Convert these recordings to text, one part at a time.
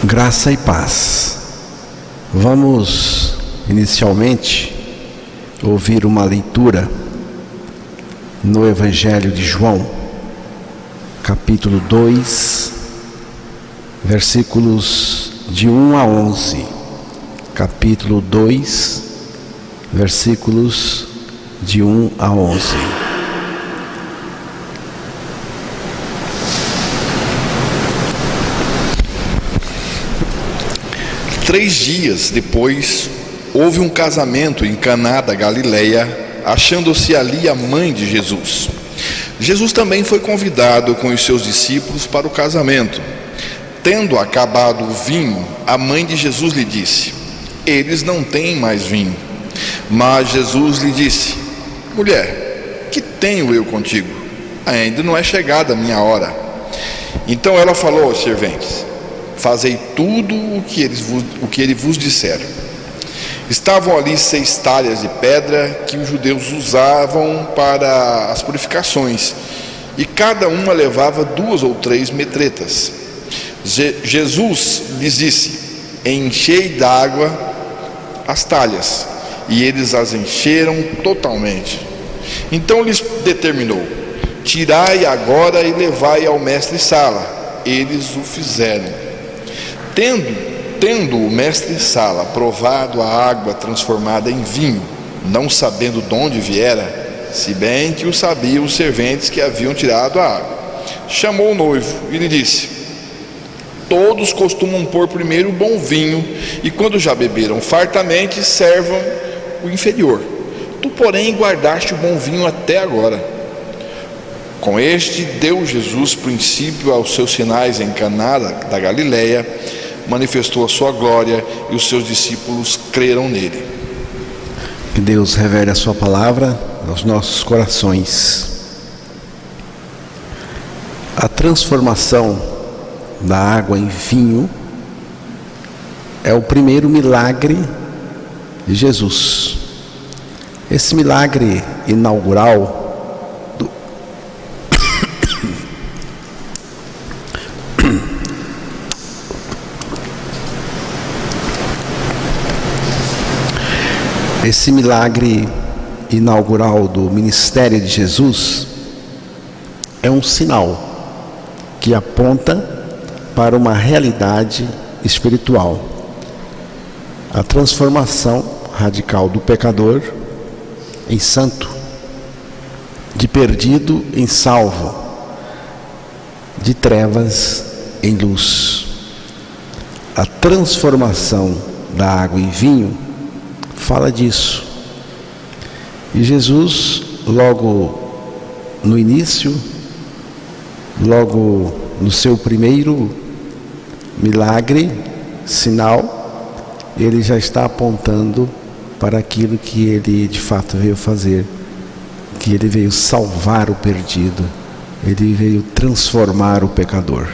Graça e paz. Vamos inicialmente ouvir uma leitura no Evangelho de João, capítulo 2, versículos de 1 a 11. Capítulo 2, versículos de 1 a 11. 3 dias depois, houve um casamento em Caná da Galileia, achando-se ali a mãe de Jesus. Jesus também foi convidado com os seus discípulos para o casamento. Tendo acabado o vinho, a mãe de Jesus lhe disse: eles não têm mais vinho. Mas Jesus lhe disse: mulher, que tenho eu contigo? Ainda não é chegada a minha hora. Então ela falou aos serventes: fazei tudo o que ele vos disser. Estavam ali 6 talhas de pedra que os judeus usavam para as purificações, e cada uma levava 2 ou 3 metretas. Jesus lhes disse: enchei d'água as talhas, e eles as encheram totalmente. Então lhes determinou: tirai agora e levai ao mestre-sala. Eles o fizeram. Tendo o mestre-sala provado a água transformada em vinho, não sabendo de onde viera, se bem que o sabiam os serventes que haviam tirado a água, chamou o noivo e lhe disse: todos costumam pôr primeiro o bom vinho, e quando já beberam fartamente, servam o inferior. Tu, porém, guardaste o bom vinho até agora. Com este deu Jesus princípio aos seus sinais em Caná da Galileia, manifestou a sua glória, e os seus discípulos creram nele. Que Deus revele a sua palavra aos nossos corações. A transformação da água em vinho é o primeiro milagre de Jesus. Esse milagre inaugural Esse milagre inaugural do ministério de Jesus é um sinal que aponta para uma realidade espiritual. A transformação radical do pecador em santo, de perdido em salvo, de trevas em luz. A transformação da água em vinho fala disso. E Jesus, logo no início, logo no seu primeiro milagre, sinal, ele já está apontando para aquilo que ele de fato veio fazer, que ele veio salvar o perdido, ele veio transformar o pecador.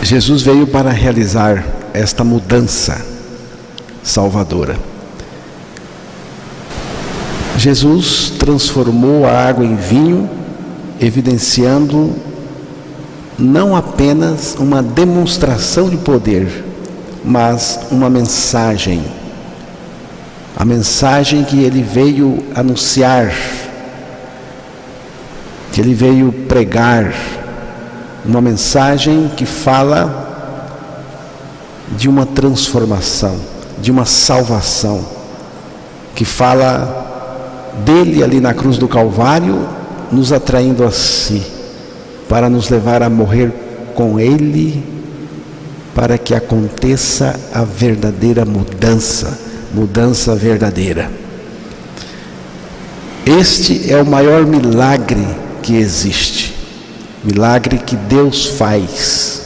Jesus veio para realizar esta mudança salvadora. Jesus transformou a água em vinho, evidenciando não apenas uma demonstração de poder, mas uma mensagem. A mensagem que ele veio anunciar, que ele veio pregar, uma mensagem que fala de uma transformação, de uma salvação, que fala dele ali na cruz do Calvário, nos atraindo a si, para nos levar a morrer com ele, para que aconteça a verdadeira mudança verdadeira. Este é o maior milagre que existe, milagre que Deus faz.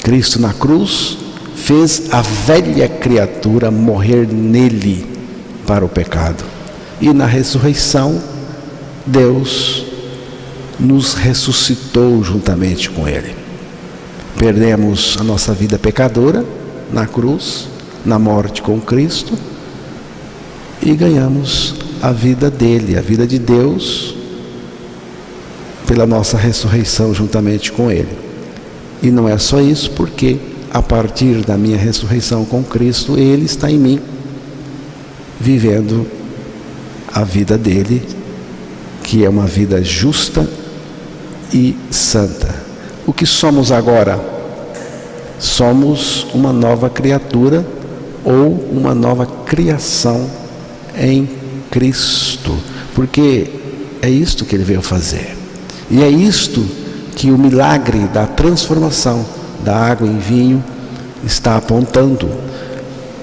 Cristo na cruz fez a velha criatura morrer nele para o pecado. E na ressurreição, Deus nos ressuscitou juntamente com ele. Perdemos a nossa vida pecadora na cruz, na morte com Cristo, e ganhamos a vida dele, a vida de Deus, pela nossa ressurreição juntamente com ele. E não é só isso, porque a partir da minha ressurreição com Cristo, Ele está em mim, vivendo a vida dele, que é uma vida justa e santa. O que somos agora? Somos uma nova criatura ou uma nova criação em Cristo, porque é isto que Ele veio fazer. E é isto que o milagre da transformação da água em vinho está apontando.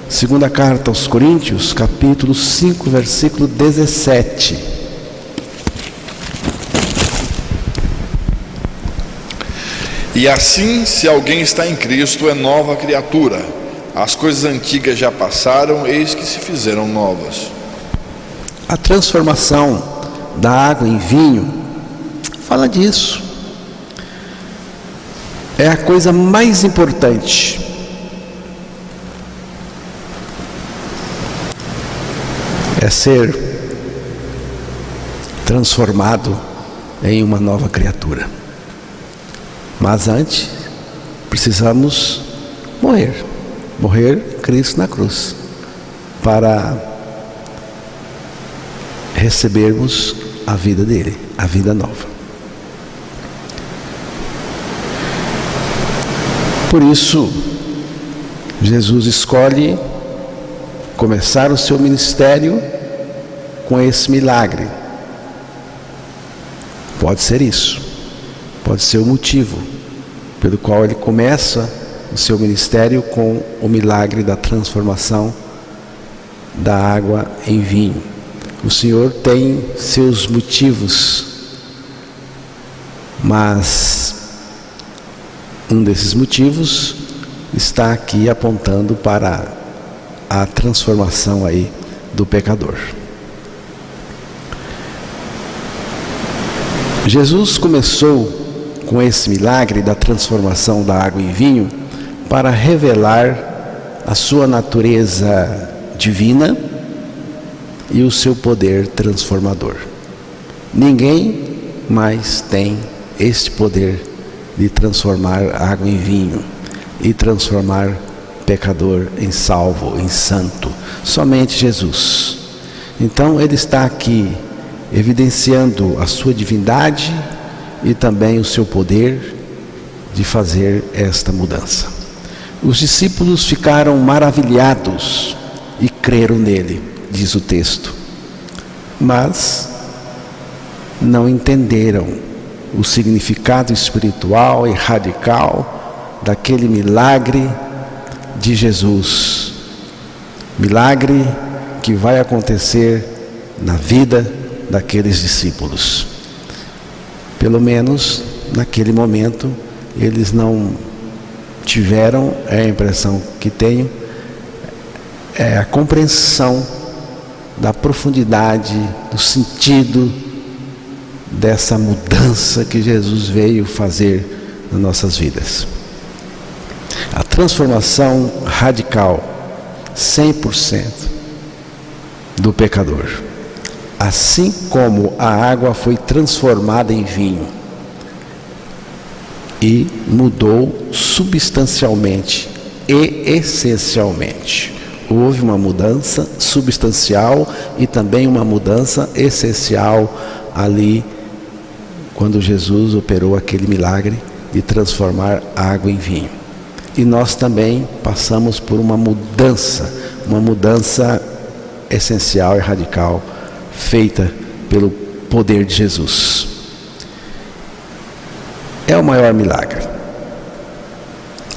Segunda carta aos Coríntios, capítulo 5, versículo 17. E assim, se alguém está em Cristo, é nova criatura. As coisas antigas já passaram, eis que se fizeram novas. A transformação da água em vinho fala disso. É a coisa mais importante. É ser transformado em uma nova criatura. Mas antes, precisamos morrer. Morrer Cristo na cruz, para recebermos a vida dele, a vida nova. Por isso, Jesus escolhe começar o seu ministério com esse milagre. Pode ser isso, pode ser o motivo pelo qual ele começa o seu ministério com o milagre da transformação da água em vinho. O Senhor tem seus motivos, mas um desses motivos está aqui apontando para a transformação aí do pecador. Jesus começou com esse milagre da transformação da água em vinho para revelar a sua natureza divina e o seu poder transformador. Ninguém mais tem este poder de transformar água em vinho e transformar pecador em salvo, em santo. Somente Jesus. Então ele está aqui evidenciando a sua divindade e também o seu poder de fazer esta mudança. Os discípulos ficaram maravilhados e creram nele, diz o texto, mas não entenderam o significado espiritual e radical daquele milagre de Jesus. Milagre que vai acontecer na vida daqueles discípulos. Pelo menos naquele momento eles não tiveram, é a impressão que tenho, a compreensão da profundidade, do sentido dessa mudança que Jesus veio fazer nas nossas vidas. A transformação radical, 100% do pecador. Assim como a água foi transformada em vinho e mudou substancialmente e essencialmente. Houve uma mudança substancial e também uma mudança essencial ali, quando Jesus operou aquele milagre de transformar água em vinho. E nós também passamos por uma mudança essencial e radical, feita pelo poder de Jesus. É o maior milagre.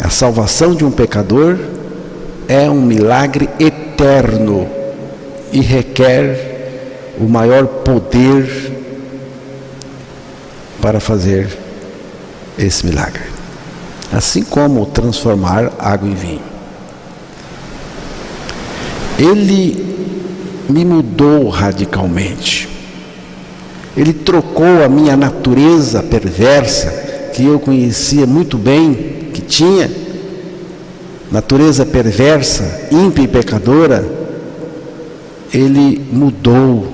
A salvação de um pecador é um milagre eterno e requer o maior poder para fazer esse milagre. Assim como transformar água em vinho. Ele me mudou radicalmente. Ele trocou a minha natureza perversa, que eu conhecia muito bem, que tinha natureza perversa, ímpia e pecadora. Ele mudou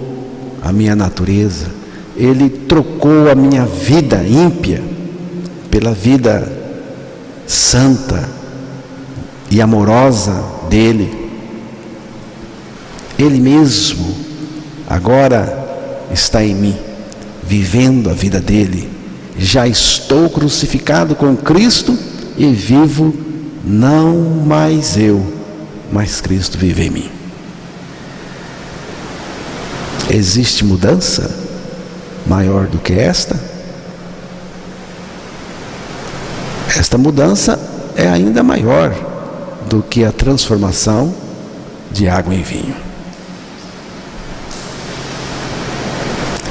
a minha natureza. Ele trocou a minha vida ímpia pela vida santa e amorosa dele. Ele mesmo agora está em mim, vivendo a vida dele. Já estou crucificado com Cristo e vivo não mais eu, mas Cristo vive em mim. Existe mudança maior do que esta? Esta mudança é ainda maior do que a transformação de água em vinho.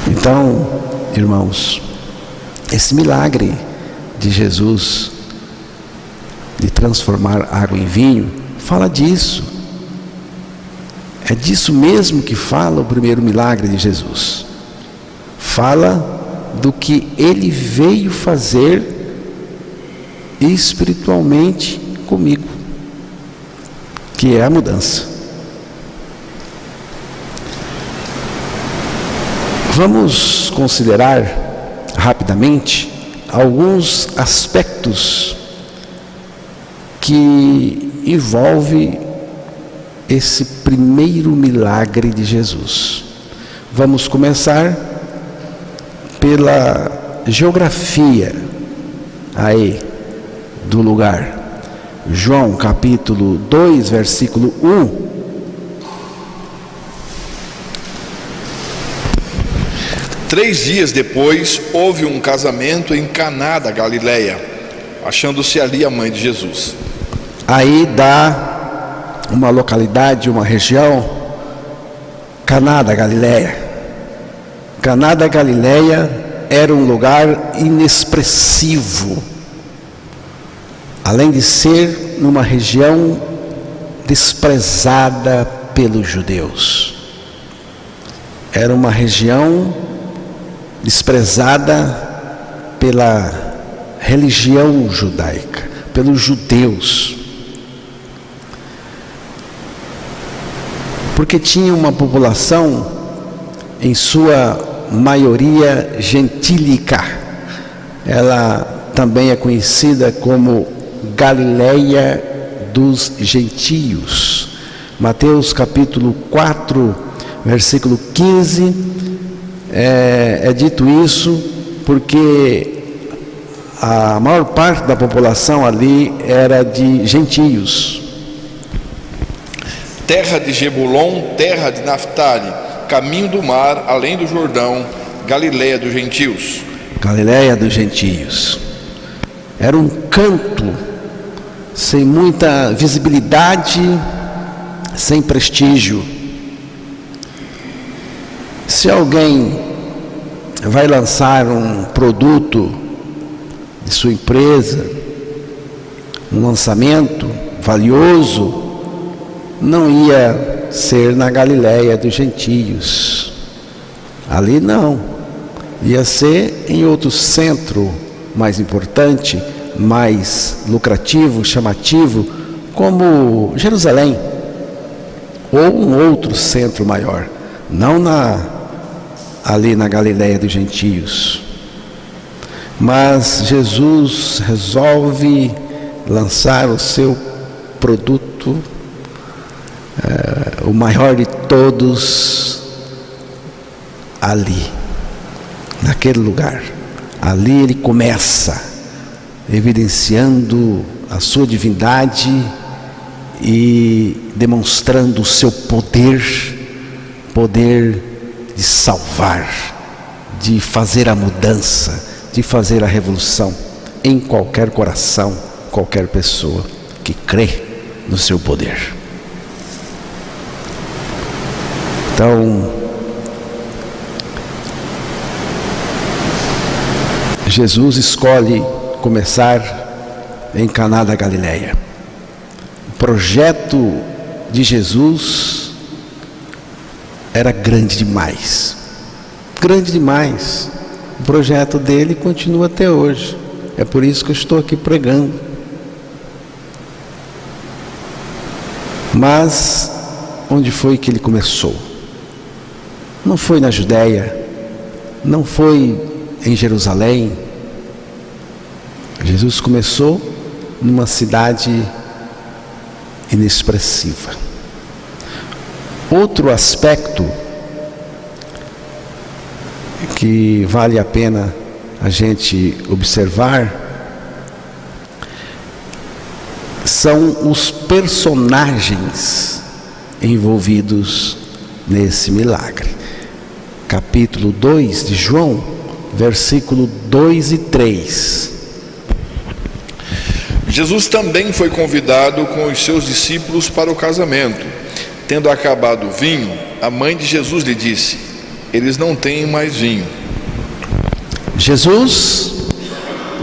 Então, irmãos, esse milagre de Jesus de transformar água em vinho fala disso. É disso mesmo que fala o primeiro milagre de Jesus. Fala do que ele veio fazer espiritualmente comigo, que é a mudança. Vamos considerar rapidamente alguns aspectos que envolvem esse primeiro milagre de Jesus. Vamos começar pela geografia aí do lugar. João capítulo 2, versículo 1. Três dias depois, houve um casamento em Caná da Galileia, achando-se ali a mãe de Jesus. Aí dá uma localidade, uma região, Caná da Galileia. Caná da Galileia era um lugar inexpressivo, além de ser numa região desprezada pelos judeus. Era uma região desprezada pela religião judaica, pelos judeus, porque tinha uma população em sua maioria gentílica. Ela também é conhecida como Galileia dos gentios. Mateus capítulo 4, versículo 15, é dito isso porque a maior parte da população ali era de gentios. Terra de Jebulon, terra de Naftali, caminho do mar, além do Jordão, Galileia dos gentios. Galileia dos gentios. Era um canto sem muita visibilidade, sem prestígio. Se alguém vai lançar um produto de sua empresa, um lançamento valioso, não ia ser na Galileia dos gentios. Ali não. Ia ser em outro centro mais importante, mais lucrativo, chamativo, como Jerusalém, ou um outro centro maior, não ali na Galileia dos gentios. Mas Jesus resolve lançar o seu produto, o maior de todos, ali, naquele lugar. Ali ele começa, evidenciando a sua divindade e demonstrando o seu poder de salvar, de fazer a mudança, de fazer a revolução em qualquer coração, qualquer pessoa que crê no seu poder. Então, Jesus escolhe começar em Caná da Galileia. O projeto de Jesus era grande demais. Grande demais. O projeto dele continua até hoje. É por isso que eu estou aqui pregando. Mas onde foi que ele começou? Não foi na Judéia, não foi em Jerusalém. Jesus começou numa cidade inexpressiva. Outro aspecto que vale a pena a gente observar são os personagens envolvidos nesse milagre. Capítulo 2 de João, versículo 2 e 3. Jesus também foi convidado com os seus discípulos para o casamento. Tendo acabado o vinho, a mãe de Jesus lhe disse: eles não têm mais vinho. Jesus,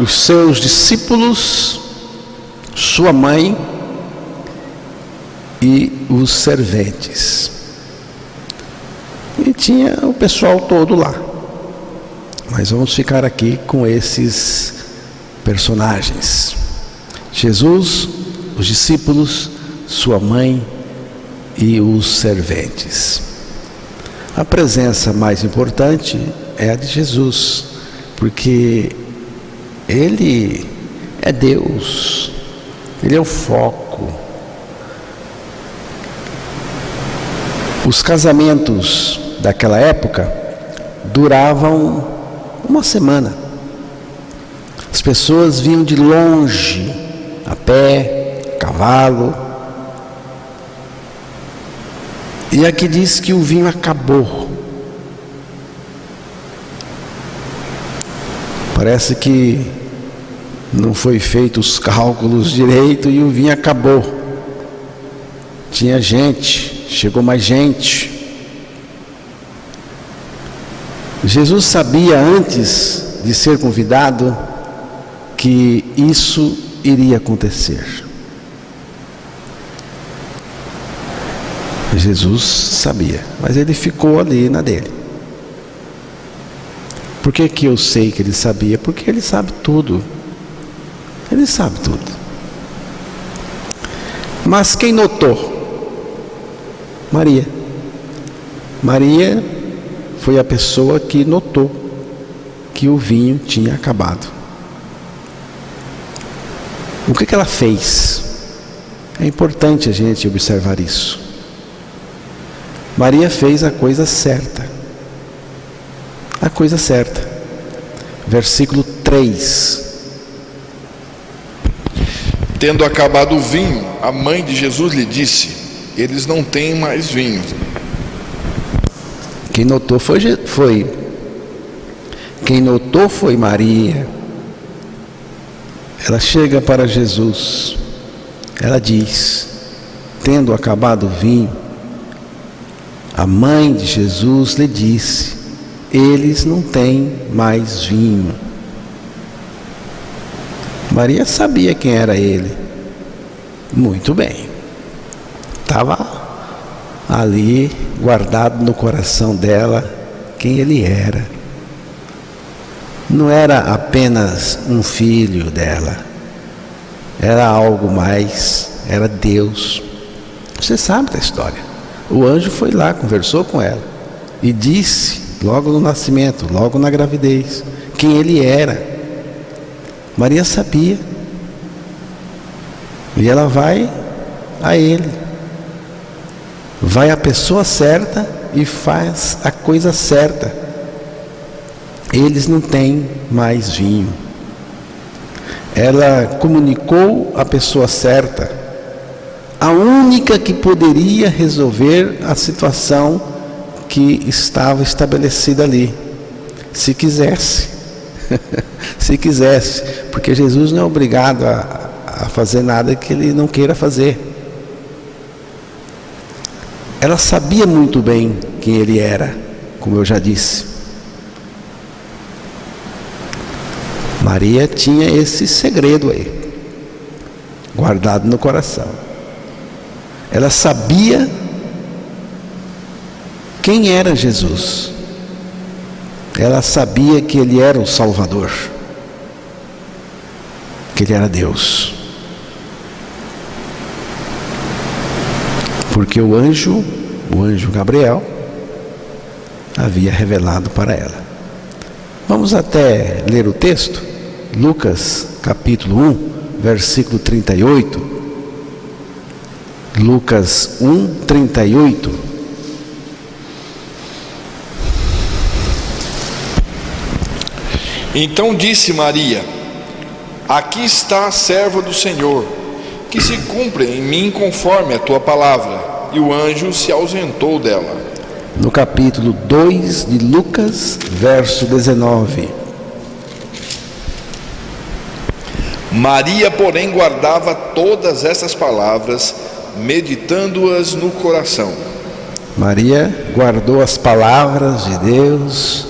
os seus discípulos, sua mãe e os serventes. E tinha o pessoal todo lá. Mas vamos ficar aqui com esses personagens: Jesus, os discípulos, sua mãe e os serventes. A presença mais importante é a de Jesus, porque Ele é Deus, Ele é o foco. Os casamentos daquela época duravam uma semana. As pessoas vinham de longe, a pé, a cavalo. E aqui diz que o vinho acabou. Parece que não foi feito os cálculos direito e o vinho acabou. Tinha gente, chegou mais gente. Jesus sabia antes de ser convidado que isso iria acontecer. Jesus sabia, mas ele ficou ali na dele. Por que que eu sei que ele sabia? Porque ele sabe tudo. Ele sabe tudo. Mas quem notou? Maria. Maria foi a pessoa que notou que o vinho tinha acabado. O que ela fez? É importante a gente observar isso. Maria fez a coisa certa. A coisa certa. Versículo 3. Tendo acabado o vinho, a mãe de Jesus lhe disse: eles não têm mais vinho. Quem notou foi Maria. Ela chega para Jesus. Ela diz: tendo acabado o vinho, a mãe de Jesus lhe disse: eles não têm mais vinho. Maria sabia quem era ele. Muito bem. Estava ali guardado no coração dela quem ele era. Não era apenas um filho dela. Era algo mais. Era Deus. Você sabe da história. O anjo foi lá, conversou com ela e disse, logo no nascimento, logo na gravidez, quem ele era. Maria sabia. E ela vai a ele. Vai à pessoa certa e faz a coisa certa. Eles não têm mais vinho. Ela comunicou a pessoa certa, a única que poderia resolver a situação que estava estabelecida ali, se quisesse. Se quisesse, porque Jesus não é obrigado a fazer nada que ele não queira fazer. Ela sabia muito bem quem ele era, como eu já disse. Maria tinha esse segredo aí, guardado no coração. Ela sabia quem era Jesus. Ela sabia que ele era o Salvador, que ele era Deus. Porque o anjo Gabriel havia revelado para ela. Vamos até ler o texto, Lucas capítulo 1, versículo 38. Lucas 1, 38. Então disse Maria: aqui está a serva do Senhor, que se cumpra em mim conforme a tua palavra. E o anjo se ausentou dela. No capítulo 2 de Lucas, verso 19. Maria, porém, guardava todas essas palavras, meditando-as no coração. Maria guardou as palavras de Deus,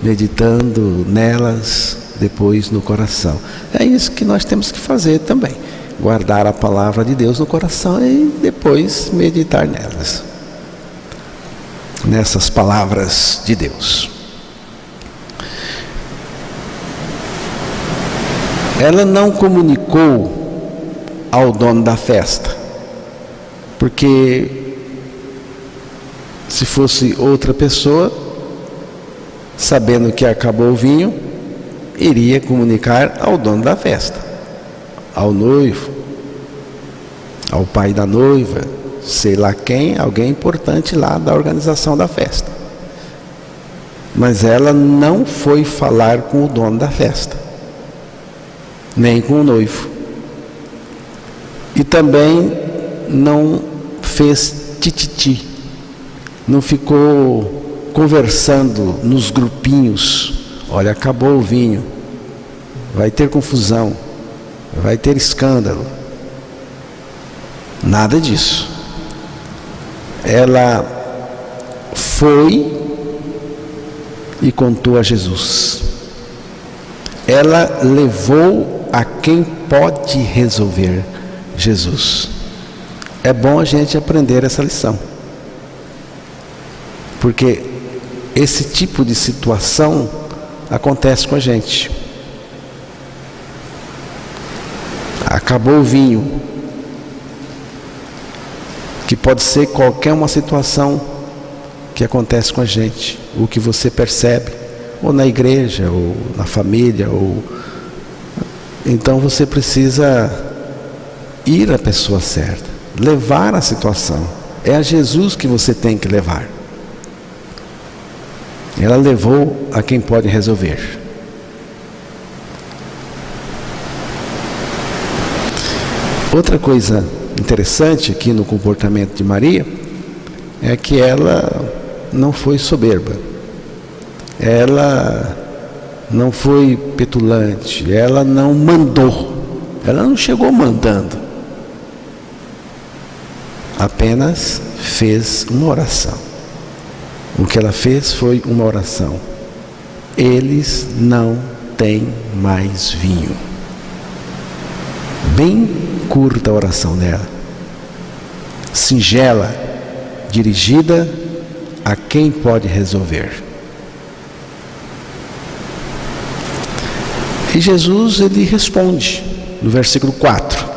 meditando nelas depois no coração. É isso que nós temos que fazer também. Guardar a palavra de Deus no coração e depois meditar nelas. Nessas palavras de Deus. Ela não comunicou ao dono da festa, porque se fosse outra pessoa, sabendo que acabou o vinho, iria comunicar ao dono da festa, ao noivo, ao pai da noiva, sei lá quem, alguém importante lá da organização da festa. Mas ela não foi falar com o dono da festa, nem com o noivo. E também não fez tititi, não ficou conversando nos grupinhos. Olha, acabou o vinho, vai ter confusão, vai ter escândalo. Nada disso. Ela foi e contou a Jesus. Ela levou a quem pode resolver, Jesus. É bom a gente aprender essa lição, porque esse tipo de situação acontece com a gente. Acabou o vinho, que pode ser qualquer uma situação que acontece com a gente, o que você percebe, ou na igreja, ou na família, ou... Então você precisa ir à pessoa certa, levar a situação. É a Jesus que você tem que levar. Ela levou a quem pode resolver. Outra coisa interessante aqui no comportamento de Maria é que ela não foi soberba, ela não foi petulante, ela não mandou, ela não chegou mandando, apenas fez uma oração. O que ela fez foi uma oração: eles não têm mais vinho. Bem curta a oração dela, singela, dirigida a quem pode resolver. E Jesus, ele responde no versículo 4.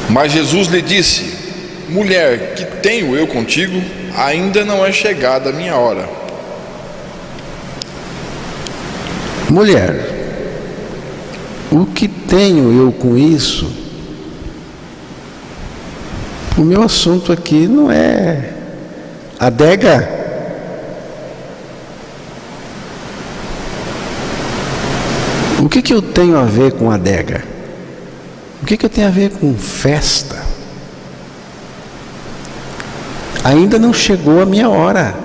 Mas Jesus lhe disse: mulher, que tenho eu contigo? Ainda não é chegada a minha hora. Mulher, o que tenho eu com isso? O meu assunto aqui não é adega. O que eu tenho a ver com adega? O que eu tenho a ver com festa? Ainda não chegou a minha hora.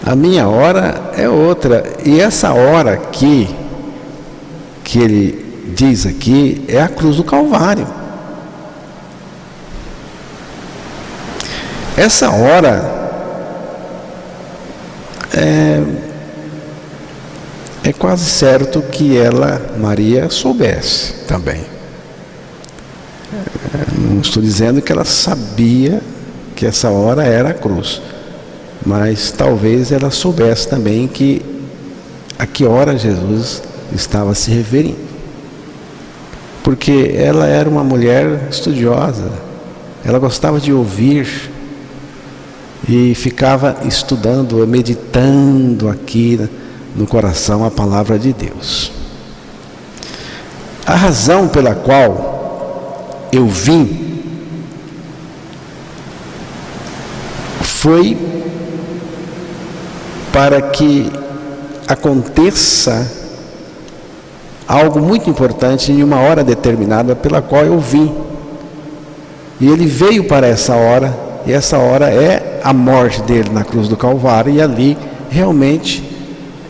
A minha hora é outra. E essa hora que ele diz aqui é a cruz do Calvário. Essa hora é quase certo que ela, Maria, soubesse também. Não estou dizendo que ela sabia que essa hora era a cruz, mas talvez ela soubesse também a que hora Jesus estava se referindo, porque ela era uma mulher estudiosa, ela gostava de ouvir e ficava estudando, meditando aqui no coração a palavra de Deus. A razão pela qual eu vim foi para que aconteça algo muito importante em uma hora determinada pela qual eu vim. E ele veio para essa hora, e essa hora é a morte dele na cruz do Calvário, e ali realmente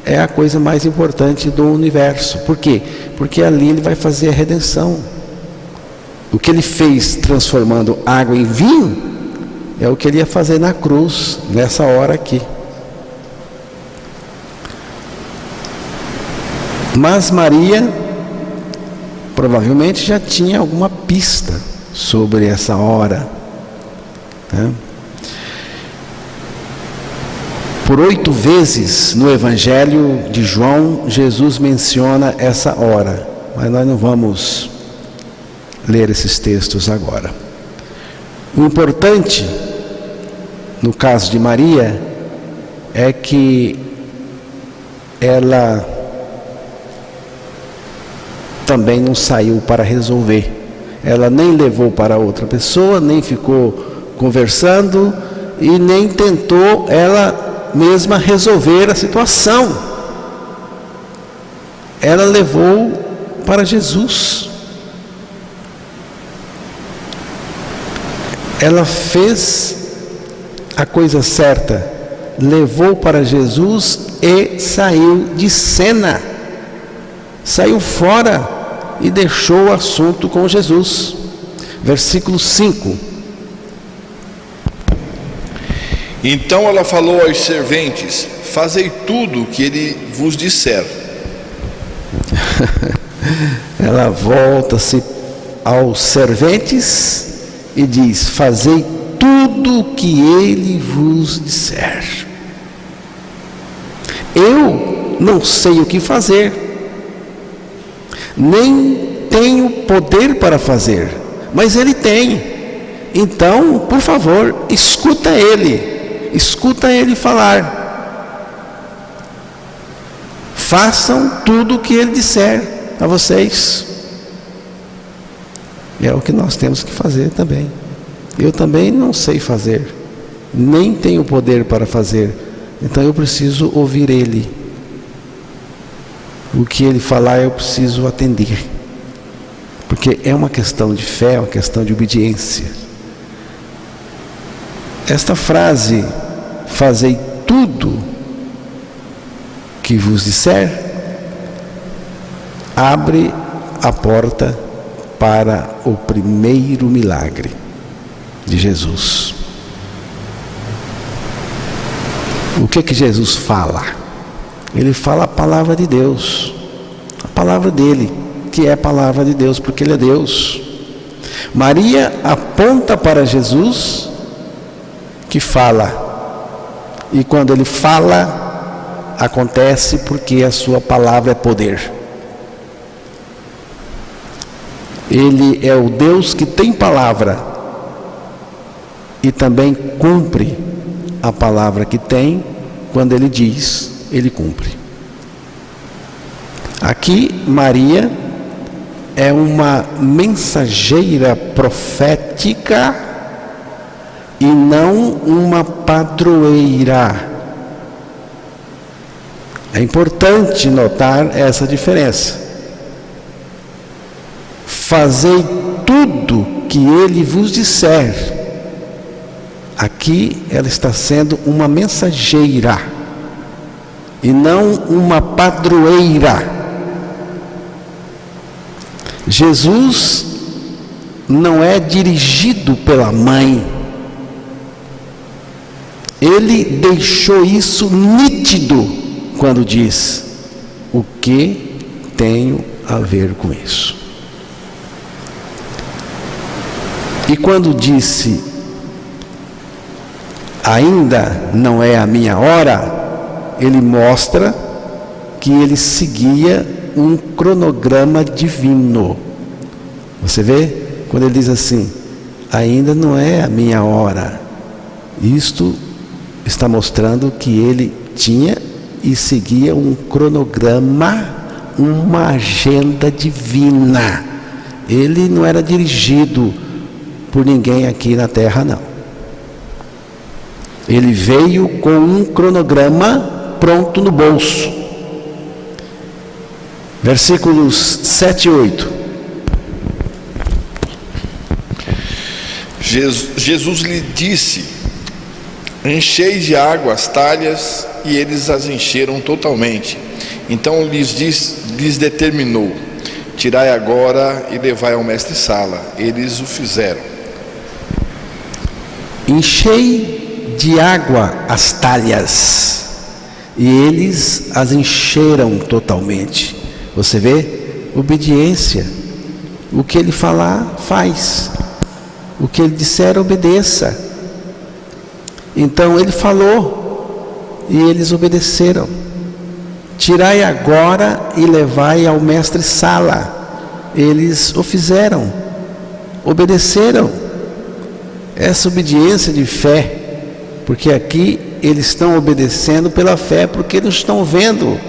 é a coisa mais importante do universo. Por quê? Porque ali ele vai fazer a redenção. O que ele fez transformando água em vinho é o que ele ia fazer na cruz, nessa hora aqui. Mas Maria provavelmente já tinha alguma pista sobre essa hora, né? Por 8 vezes no Evangelho de João, Jesus menciona essa hora, mas nós não vamos ler esses textos agora. O importante, no caso de Maria, é que ela também não saiu para resolver. Ela nem levou para outra pessoa, nem ficou conversando e nem tentou ela mesma resolver a situação. Ela levou para Jesus. Ela fez a coisa certa, levou para Jesus e saiu de cena, saiu fora e deixou o assunto com Jesus. Versículo 5. Então ela falou aos serventes: fazei tudo o que ele vos disser. Ela volta-se aos serventes e diz: fazei tudo o que ele vos disser. Eu não sei o que fazer, nem tenho poder para fazer, mas ele tem. Então, por favor, escuta ele falar. Façam tudo o que ele disser a vocês. É o que nós temos que fazer também. Eu também não sei fazer, nem tenho poder para fazer, então eu preciso ouvir ele. O que ele falar eu preciso atender, porque é uma questão de fé, é uma questão de obediência. Esta frase, fazei tudo que vos disser, abre a porta para o primeiro milagre de Jesus. O que Jesus fala? Ele fala a palavra de Deus, a palavra dele, que é a palavra de Deus, porque ele é Deus. Maria aponta para Jesus, que fala, e quando ele fala, acontece porque a sua palavra é poder. Ele é o Deus que tem palavra e também cumpre a palavra que tem. Quando ele diz, ele cumpre. Aqui Maria é uma mensageira profética e não uma padroeira. É importante notar essa diferença. Fazei tudo que ele vos disser. Aqui ela está sendo uma mensageira e não uma padroeira. Jesus não é dirigido pela mãe. Ele deixou isso nítido quando diz: o que tenho a ver com isso? E quando disse: ainda não é a minha hora, ele mostra que ele seguia um cronograma divino. Você vê? Quando ele diz assim: ainda não é a minha hora. Isto está mostrando que ele tinha e seguia um cronograma, uma agenda divina. Ele não era dirigido por ninguém aqui na terra, não. Ele veio com um cronograma pronto no bolso. Versículos 7 e 8. Jesus lhe disse: enchei de água as talhas, e eles as encheram totalmente. Então lhes determinou: tirai agora e levai ao mestre-sala. Eles o fizeram. Enchei de água as talhas, e eles as encheram totalmente. Você vê? Obediência. O que ele falar, faz. O que ele disser, obedeça. Então ele falou e eles obedeceram. Tirai agora e levai ao mestre-sala. Eles o fizeram, obedeceram. Essa obediência de fé, porque aqui eles estão obedecendo pela fé, porque eles estão vendo.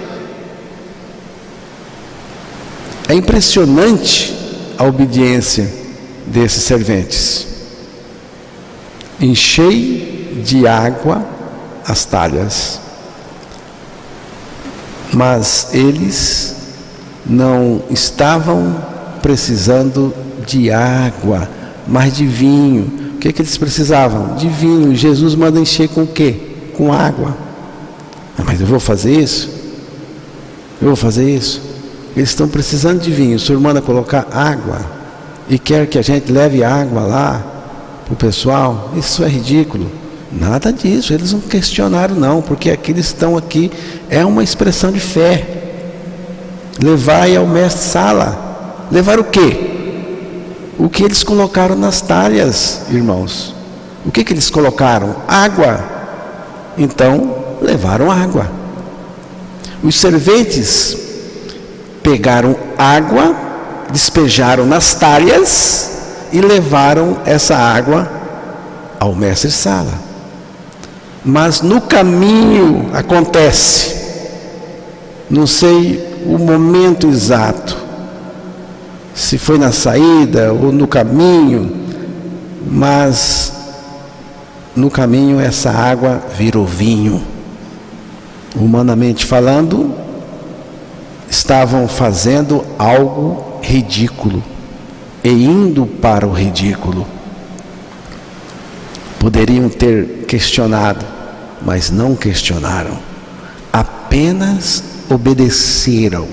É impressionante a obediência desses serventes. Enchei de água as talhas, mas eles não estavam precisando de água, mas de vinho. O que eles precisavam? De vinho. Jesus manda encher com o quê? Com água. Mas eu vou fazer isso? Eu vou fazer isso? Eles estão precisando de vinho. O senhor manda colocar água e quer que a gente leve água lá para o pessoal? Isso é ridículo. Nada disso, eles não questionaram não, porque aqui eles estão aqui, é uma expressão de fé. Levai ao mestre-sala. Levar o quê? O que eles colocaram nas talhas, irmãos. O que eles colocaram? Água. Então, levaram água. Os serventes pegaram água, despejaram nas talhas e levaram essa água ao mestre-sala. Mas no caminho acontece, não sei o momento exato, se foi na saída ou no caminho, mas no caminho essa água virou vinho. Humanamente falando, estavam fazendo algo ridículo e indo para o ridículo. Poderiam ter questionado, mas não questionaram, apenas obedeceram.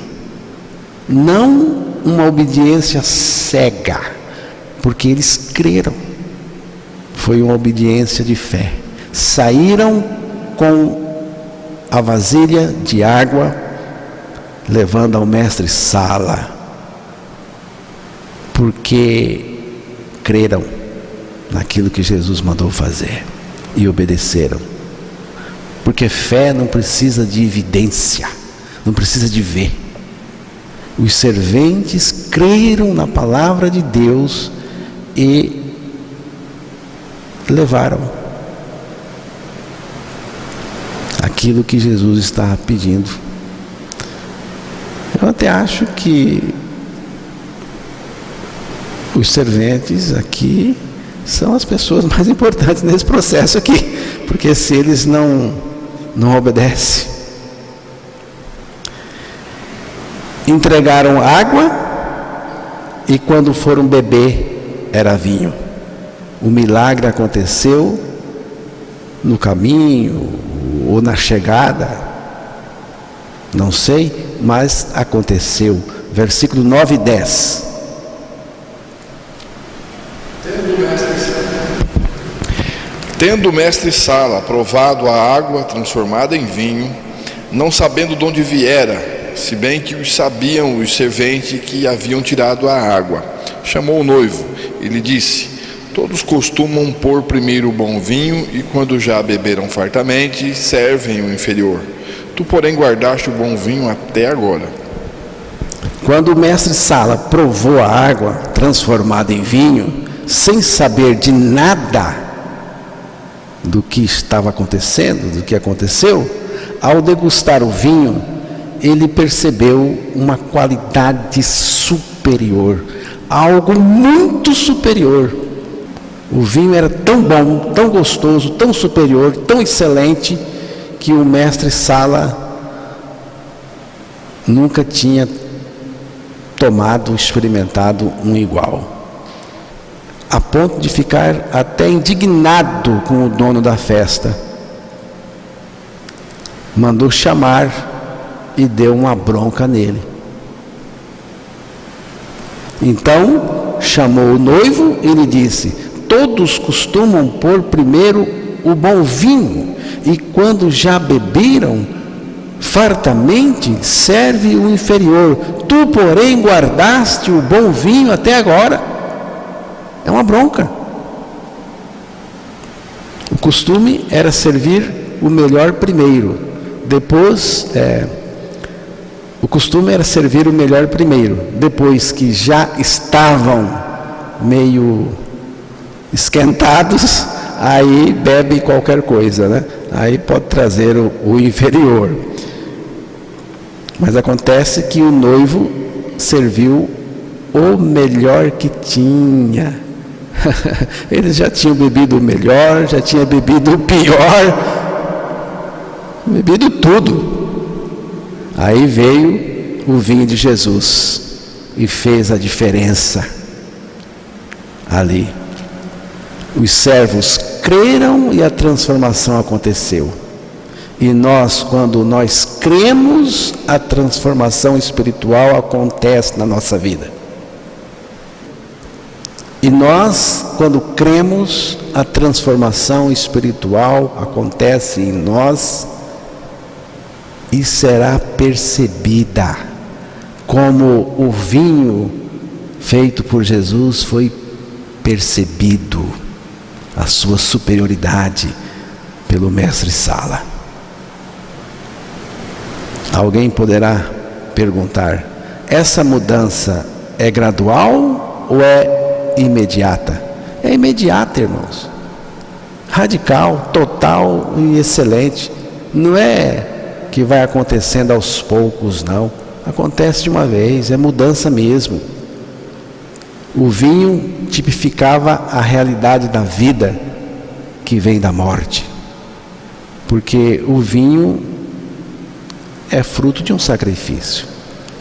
Não uma obediência cega, porque eles creram. Foi uma obediência de fé. Saíram com a vasilha de água, levando ao mestre-sala, porque creram naquilo que Jesus mandou fazer e obedeceram. Porque fé não precisa de evidência, não precisa de ver. Os serventes creram na palavra de Deus e levaram aquilo que Jesus estava pedindo. Eu até acho que os serventes aqui são as pessoas mais importantes nesse processo aqui, porque se eles não obedecem, entregaram água e quando foram beber era vinho. O milagre aconteceu no caminho ou na chegada, não sei, mas aconteceu. Versículo 9 e 10. Tendo o mestre-sala provado a água transformada em vinho, não sabendo de onde viera, se bem que os sabiam os serventes que haviam tirado a água, chamou o noivo e lhe disse: todos costumam pôr primeiro o bom vinho, e quando já beberam fartamente, servem o inferior. Tu, porém, guardaste o bom vinho até agora. Quando o mestre-sala provou a água transformada em vinho, sem saber de nada do que estava acontecendo, do que aconteceu, ao degustar o vinho, ele percebeu uma qualidade superior, algo muito superior. O vinho era tão bom, tão gostoso, tão superior, tão excelente, que o mestre Sala nunca tinha tomado, experimentado um igual, a ponto de ficar até indignado com o dono da festa. Mandou chamar e deu uma bronca nele. Então chamou o noivo e lhe disse: todos costumam pôr primeiro o bom vinho, e quando já beberam fartamente, serve o inferior. Tu, porém, guardaste o bom vinho até agora. É uma bronca. O costume era servir o melhor primeiro. O costume era servir o melhor primeiro. Depois que já estavam meio esquentados, aí bebe qualquer coisa, né? Aí pode trazer o inferior. Mas acontece que o noivo serviu o melhor que tinha. Eles já tinham bebido o melhor, já tinham bebido o pior, bebido tudo. Aí veio o vinho de Jesus e fez a diferença ali. Os servos creram e a transformação aconteceu. E nós, quando nós cremos, a transformação espiritual acontece na nossa vida. E nós, quando cremos, a transformação espiritual acontece em nós e será percebida, como o vinho feito por Jesus foi percebido, a sua superioridade pelo mestre Sala. Alguém poderá perguntar: essa mudança é gradual ou é imediata? É imediata, irmãos. Radical, total e excelente. Não é que vai acontecendo aos poucos, não. Acontece de uma vez, é mudança mesmo. O vinho tipificava a realidade da vida que vem da morte. Porque o vinho é fruto de um sacrifício.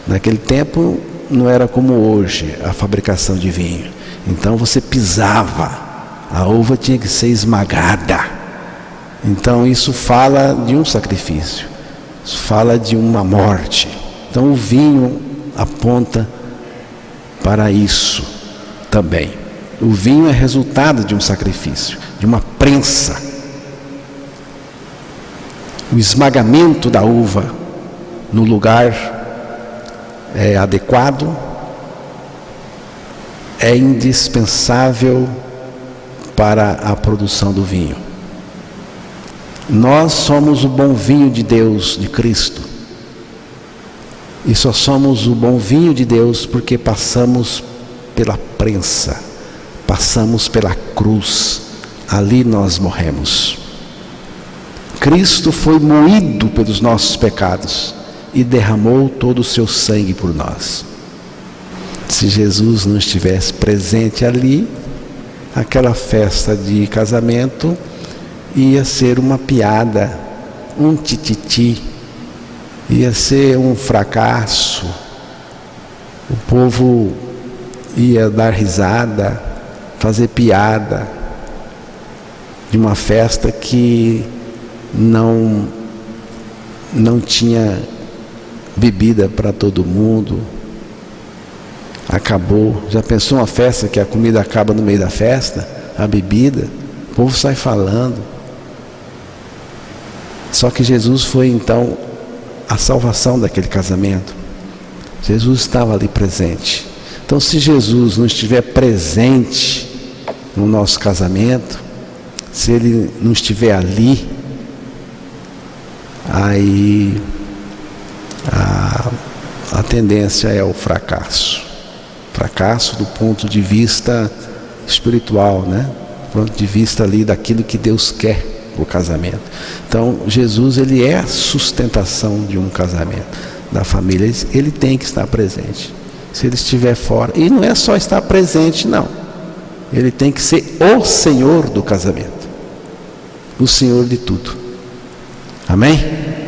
Naquele tempo não era como hoje a fabricação de vinho. Então você pisava, a uva tinha que ser esmagada. Então isso fala de um sacrifício, isso fala de uma morte. Então o vinho aponta para isso também. O vinho é resultado de um sacrifício, de uma prensa. O esmagamento da uva no lugar adequado é indispensável para a produção do vinho. Nós somos o bom vinho de Deus, de Cristo. E só somos o bom vinho de Deus porque passamos pela prensa, passamos pela cruz. Ali nós morremos. Cristo foi moído pelos nossos pecados e derramou todo o seu sangue por nós. Se Jesus não estivesse presente ali, aquela festa de casamento ia ser uma piada, um tititi, ia ser um fracasso. O povo ia dar risada, fazer piada de uma festa que não tinha bebida para todo mundo. Acabou. Já pensou uma festa que a comida acaba no meio da festa? A bebida? O povo sai falando. Só que Jesus foi então a salvação daquele casamento. Jesus estava ali presente. Então, se Jesus não estiver presente no nosso casamento, se Ele não estiver ali, aí a tendência é o fracasso. Fracasso do ponto de vista espiritual, né? Do ponto de vista ali daquilo que Deus quer para o casamento. Então, Jesus, ele é a sustentação de um casamento, da família. Ele tem que estar presente. Se ele estiver fora, e não é só estar presente, não. Ele tem que ser o Senhor do casamento, o Senhor de tudo. Amém?